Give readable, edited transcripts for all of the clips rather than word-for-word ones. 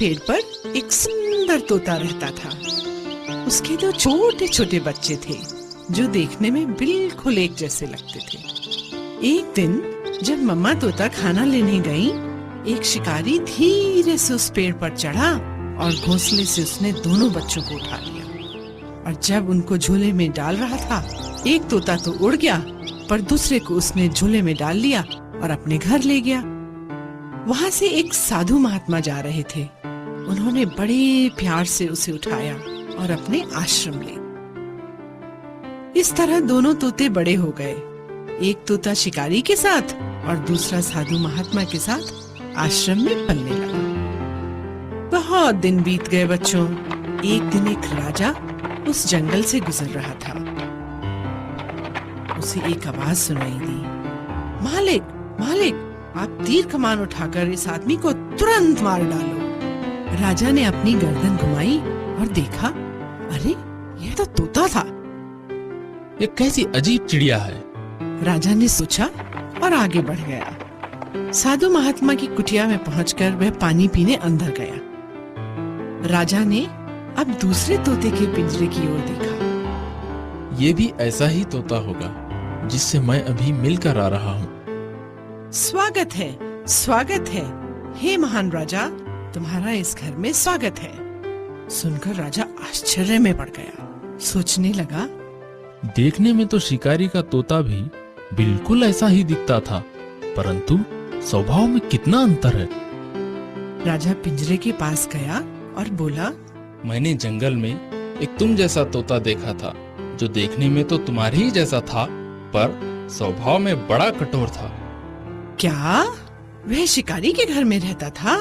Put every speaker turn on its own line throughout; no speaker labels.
पेड़ पर एक सुंदर तोता रहता था। उसके दो छोटे छोटे बच्चे थे जो देखने में बिल्कुल एक जैसे लगते थे। एक दिन जब मम्मा तोता खाना लेने गई, एक शिकारी धीरे से उस पेड़ पर चढ़ा और घोंसले से उसने दोनों बच्चों को उठा लिया। और जब उनको झूले में डाल रहा था, एक तोता तो उड़ गया पर दूसरे को उसने झूले में डाल लिया और अपने घर ले गया। वहां से एक साधु महात्मा जा रहे थे। उन्होंने बड़े प्यार से उसे उठाया और अपने आश्रम ले। इस तरह दोनों तोते बड़े हो गए, एक तोता शिकारी के साथ और दूसरा साधु महात्मा के साथ आश्रम में पलने लगा। बहुत दिन बीत गए बच्चों। एक दिन एक राजा उस जंगल से गुजर रहा था। उसे एक आवाज सुनाई दी, मालिक मालिक, आप तीर कमान उठाकर इस आदमी को तुरंत मार डालो। राजा ने अपनी गर्दन घुमाई और देखा, अरे यह तो तोता था।
ये कैसी अजीब चिड़िया है।
राजा ने सोचा और आगे बढ़ गया। साधु महात्मा की कुटिया में पहुंचकर वह पानी पीने अंदर गया। राजा ने अब दूसरे तोते के पिंजरे की ओर देखा।
ये भी ऐसा ही तोता होगा जिससे मैं अभी मिलकर आ रहा हूँ।
स्वागत है, हे महान राजा, तुम्हारा इस घर में स्वागत है। सुनकर राजा आश्चर्य में पड़ गया। सोचने लगा,
देखने में तो शिकारी का तोता भी बिल्कुल ऐसा ही दिखता था, परंतु स्वभाव में कितना अंतर है।
राजा पिंजरे के पास गया और बोला,
मैंने जंगल में एक तुम जैसा तोता देखा था, जो देखने में तो तुम्हारे ही जैसा था, पर स्वभाव में बड़ा कठोर था।
क्या वह शिकारी के घर में रहता था?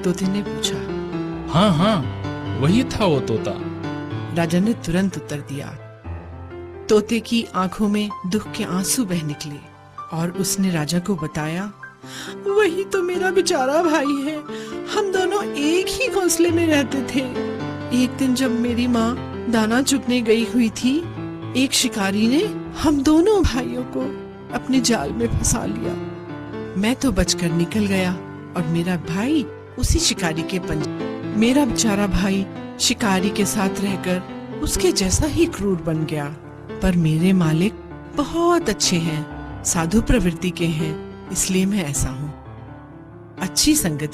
तोते ने पूछा।
हाँ हाँ, वही था वो तोता।
राजा ने तुरंत उत्तर दिया। तोते की आंखों में दुख के आंसू बह निकले और उसने राजा को बताया, वही तो मेरा बेचारा भाई है। हम दोनों एक ही घोंसले में रहते थे। एक दिन जब मेरी माँ दाना चुगने गई हुई थी, एक शिकारी ने हम दोनों भाइयों को अपने जाल में फंसा लिया। मैं तो बचकर निकल गया और मेरा भाई उसी शिकारी के पंजे। मेरा बेचारा भाई शिकारी के साथ रहकर उसके जैसा ही क्रूर बन गया। पर मेरे मालिक बहुत अच्छे हैं, साधु प्रवृत्ति के हैं, इसलिए मैं ऐसा हूँ। अच्छी संगति